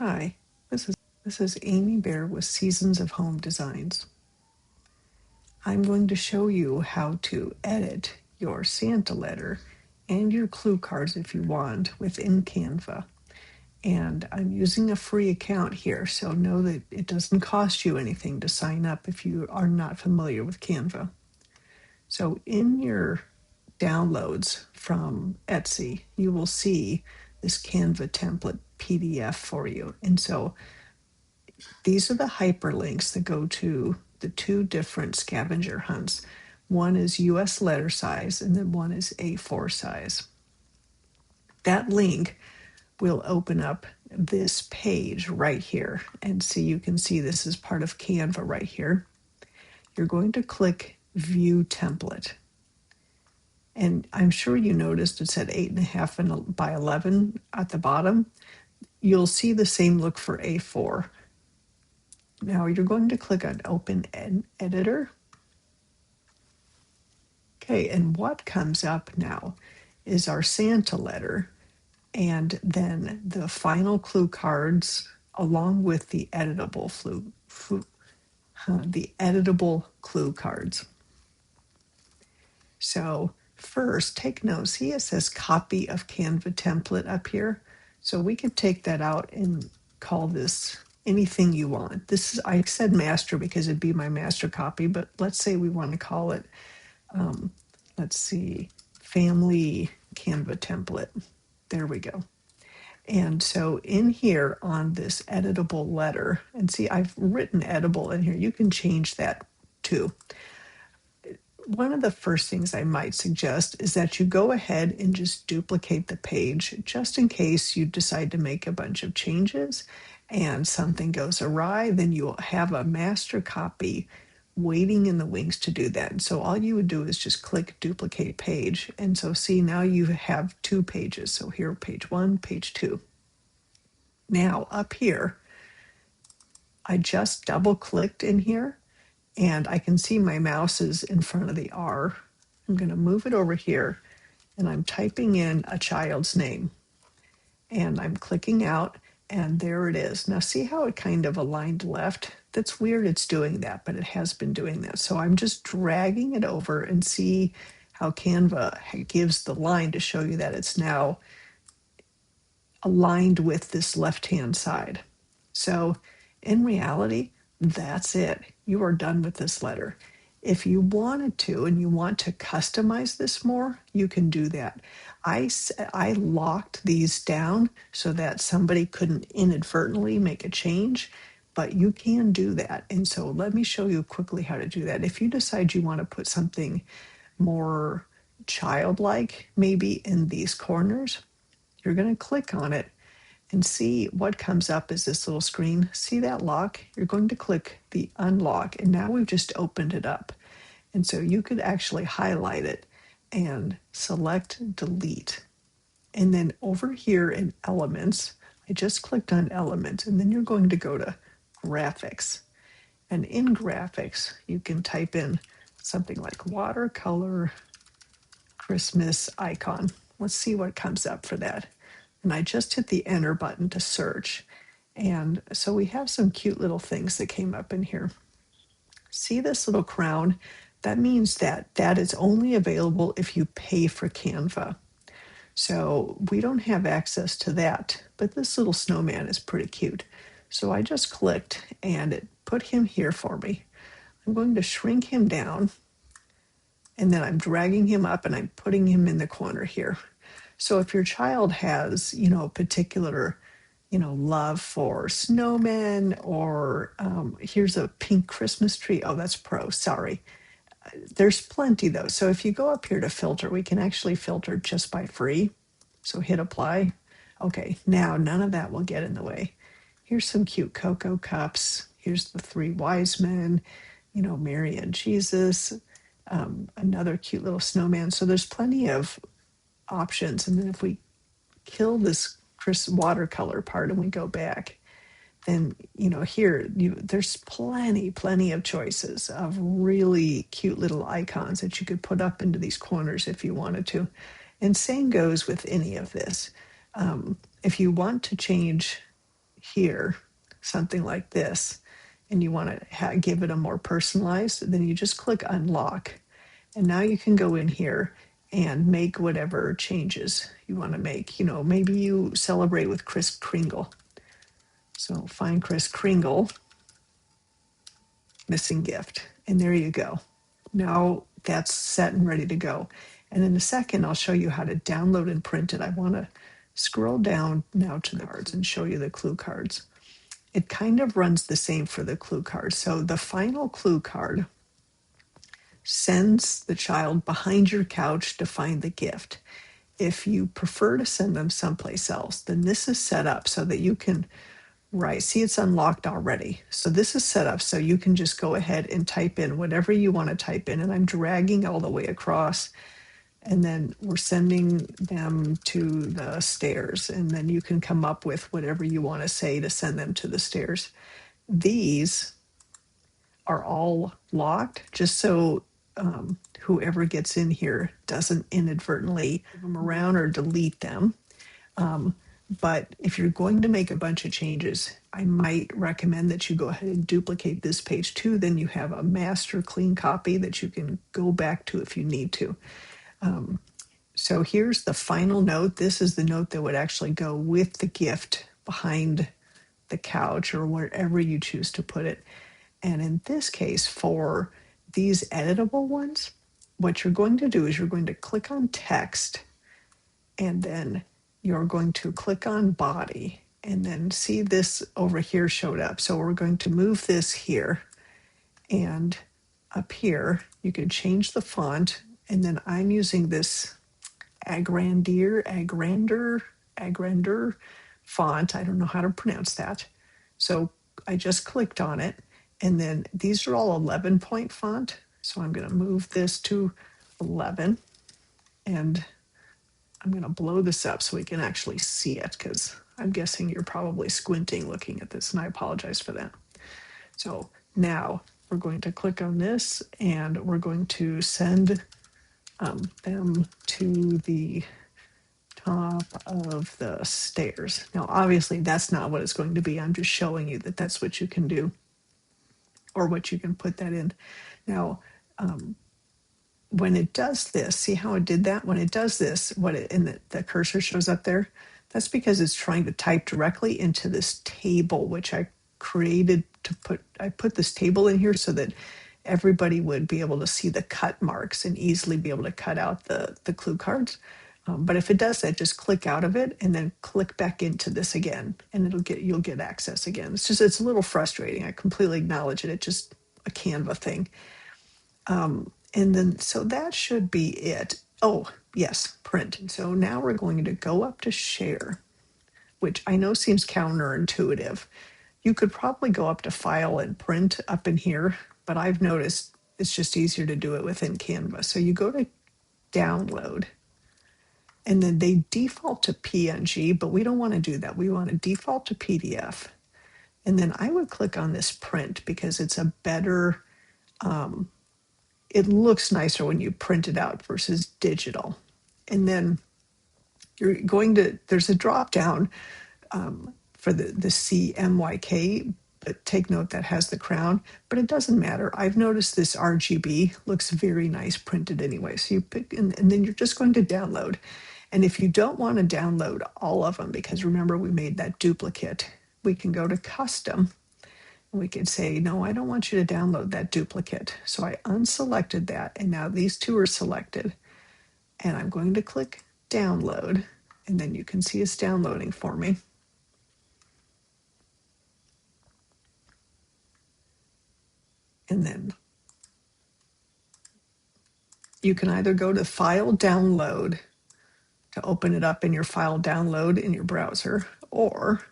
Hi, this is Amy Bear with Seasons of Home Designs. I'm going to show you how to edit your Santa letter and your clue cards if you want within Canva. And I'm using a free account here, so know that it doesn't cost you anything to sign up if you are not familiar with Canva. So in your downloads from Etsy, you will see this Canva template PDF for you. And so these are the hyperlinks that go to the two different scavenger hunts. One is US letter size, and then one is A4 size. That link will open up this page right here. And so you can see this is part of Canva right here. You're going to click View Template. And I'm sure you noticed it said 8.5 by 11 at the bottom. You'll see the same look for A4. Now you're going to click on Open Editor. Okay, and what comes up now is our Santa letter and then the final clue cards along with the editable clue cards. So first, take note. See, it says copy of Canva template up here. So we could take that out and call this anything you want. This is, I said master because it'd be my master copy, but let's say we want to call it, let's see, family Canva template. There we go. And so in here on this editable letter, and see, I've written editable in here. You can change that too. One of the first things I might suggest is that you go ahead and just duplicate the page just in case you decide to make a bunch of changes and something goes awry, then you'll have a master copy waiting in the wings to do that. And so all you would do is just click duplicate page. And so see, now you have two pages. So here, page 1, page 2. Now up here, I just double clicked in here and I can see my mouse is in front of the R. I'm going to move it over here and I'm typing in a child's name and I'm clicking out and there it is. Now see how it kind of aligned left? That's weird it's doing that, but it has been doing that. So I'm just dragging it over and see how Canva gives the line to show you that it's now aligned with this left-hand side. So in reality, that's it. You are done with this letter. If you wanted to and you want to customize this more, you can do that. I locked these down so that somebody couldn't inadvertently make a change, but you can do that. And so let me show you quickly how to do that. If you decide you want to put something more childlike, maybe in these corners, you're going to click on it and see what comes up is this little screen. See that lock? You're going to click the unlock, and now we've just opened it up. And so you could actually highlight it and select delete. And then over here in elements, I just clicked on elements, and then you're going to go to graphics. And in graphics, you can type in something like watercolor Christmas icon. Let's see what comes up for that. And I just hit the enter button to search. And so we have some cute little things that came up in here. See this little crown? That means that that is only available if you pay for Canva. So we don't have access to that, but this little snowman is pretty cute. So I just clicked and it put him here for me. I'm going to shrink him down and then I'm dragging him up and I'm putting him in the corner here. So if your child has, a particular, love for snowmen or here's a pink Christmas tree. Oh, that's pro, sorry. There's plenty though. So if you go up here to filter, we can actually filter just by free. So hit apply. Okay, now none of that will get in the way. Here's some cute cocoa cups. Here's the 3 wise men, Mary and Jesus, another cute little snowman. So there's plenty of options. And then if we kill this watercolor part and we go back, then here there's plenty of choices of really cute little icons that you could put up into these corners if you wanted to. And same goes with any of this. If you want to change here, something like this, and you want to give it a more personalized, then you just click unlock. And now you can go in here and make whatever changes you want to make. You know, maybe you celebrate with Kris Kringle. So find Kris Kringle, missing gift. And there you go. Now that's set and ready to go. And in a second, I'll show you how to download and print it. I want to scroll down now to the cards and show you the clue cards. It kind of runs the same for the clue card. So the final clue card sends the child behind your couch to find the gift. If you prefer to send them someplace else, then this is set up so that you can write. See, it's unlocked already. So this is set up so you can just go ahead and type in whatever you want to type in. And I'm dragging all the way across. And then we're sending them to the stairs. And then you can come up with whatever you want to say to send them to the stairs. These are all locked just so whoever gets in here doesn't inadvertently move them around or delete them. But if you're going to make a bunch of changes, I might recommend that you go ahead and duplicate this page too. Then you have a master clean copy that you can go back to if you need to. So here's the final note. This is the note that would actually go with the gift behind the couch or wherever you choose to put it. And in this case, for these editable ones, what you're going to do is you're going to click on text, and then you're going to click on body, and then see this over here showed up. So we're going to move this here, and up here, you can change the font, and then I'm using this Agrander font. I don't know how to pronounce that. So I just clicked on it, and then these are all 11-point font. So I'm going to move this to 11, and I'm going to blow this up so we can actually see it, because I'm guessing you're probably squinting looking at this, and I apologize for that. So now we're going to click on this, and we're going to send them to the top of the stairs. Now, obviously, that's not what it's going to be. I'm just showing you that that's what you can do, or what you can put that in. Now, when it does this, see how it did that? When it does this, and the cursor shows up there, that's because it's trying to type directly into this table, which I created I put this table in here so that everybody would be able to see the cut marks and easily be able to cut out the clue cards. But if it does that, just click out of it and then click back into this again, and you'll get access again. It's a little frustrating. I completely acknowledge it. It's just a Canva thing. And then, so that should be it. Oh, yes, print. And so now we're going to go up to share, which I know seems counterintuitive. You could probably go up to file and print up in here, but I've noticed it's just easier to do it within Canva. So you go to download, and then they default to PNG, but we don't want to do that. We want to default to PDF. And then I would click on this print because it's a better, it looks nicer when you print it out versus digital. And then there's a drop down for the CMYK, but take note that has the crown, but it doesn't matter. I've noticed this RGB looks very nice printed anyway. So you pick, and then you're just going to download. And if you don't want to download all of them, because remember we made that duplicate, we can go to custom. We could say, no, I don't want you to download that duplicate. So I unselected that, and now these two are selected. And I'm going to click download, and then you can see it's downloading for me. And then you can either go to File Download to open it up in your File Download in your browser, or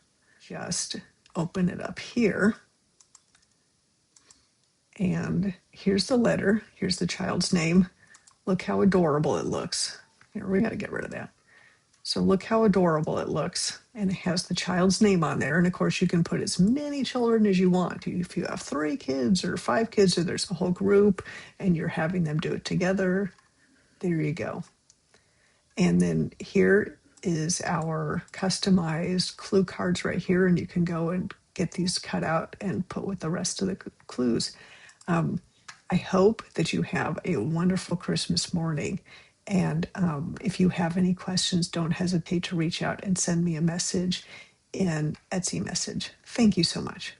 just open it up here. And here's the letter. Here's the child's name. Look how adorable it looks. Here, we got to get rid of that. So look how adorable it looks. And it has the child's name on there. And of course, you can put as many children as you want. If you have 3 kids or 5 kids, or there's a whole group and you're having them do it together, there you go. And then here is our customized clue cards right here, and you can go and get these cut out and put with the rest of the clues. I hope that you have a wonderful Christmas morning. And if you have any questions, don't hesitate to reach out and send me a message in Etsy message. Thank you so much.